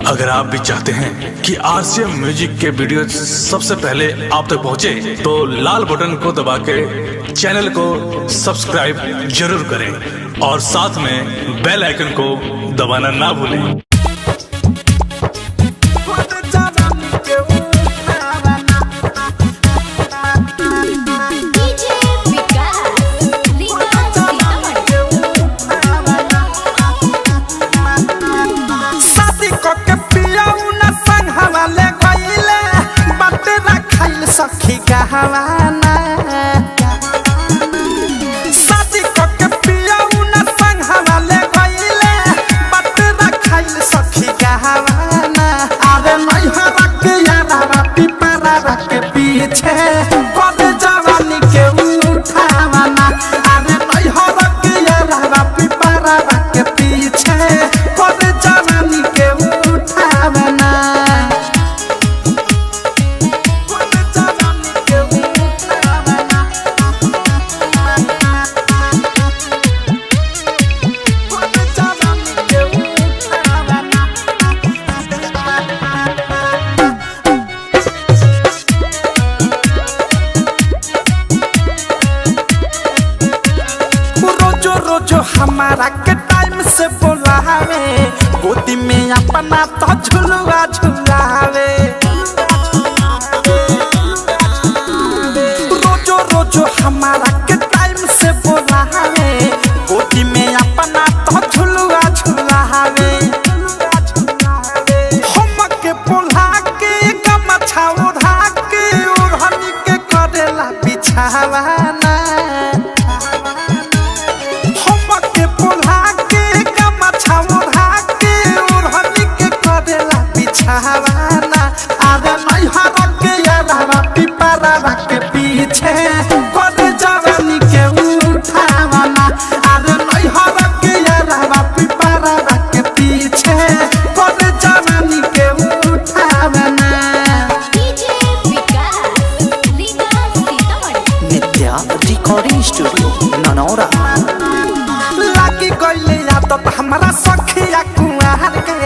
अगर आप भी चाहते हैं कि आरसीएम म्यूजिक के वीडियो सबसे पहले आप तक पहुंचे, तो लाल बटन को दबा के चैनल को सब्सक्राइब जरूर करें और साथ में बेल आइकन को दबाना ना भूलें। सखी कहवाना शादी के पियाऊ न संग हवाले गइले बटरा खाइल सखी कहवाना। अरे नैहरा के यारा पिपरा के पीछे कर जवानी के उठावाना। अरे नैहरा के यारा पिपरा के पीछे कर जवानी के उठावाना। रोजो हमारा के टाइम से बोलावे, गोदी में अपना तो झुलवा झुलावे। रोजो हमारा के टाइम से बोलावे, गोदी में अपना तो झुलवा झुलावे। हम के बोला के गमछा ओढ़ा के ओढ़नी के करेला बिछावाना। अरे नैहरा के यारा पिपरा के पीछे कर जवानी के उठावाना। अरे नैहरा के यारा पिपरा के पीछे कर जवानी के उठावाना। नित्या रिकॉर्डिंग स्टूडियो ननौरा। लागी गइले आदत हमरा सखिया कुआर के,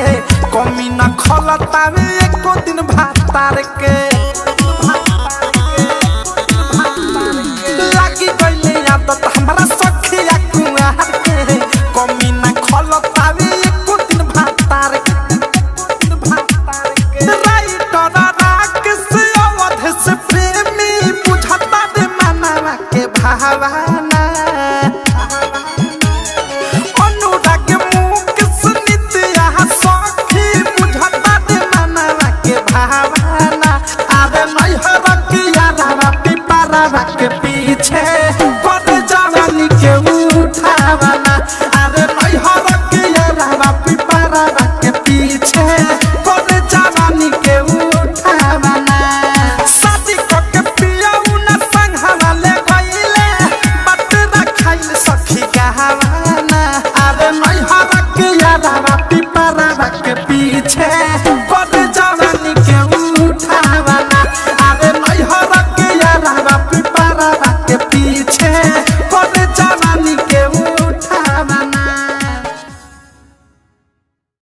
कमी न खलतावे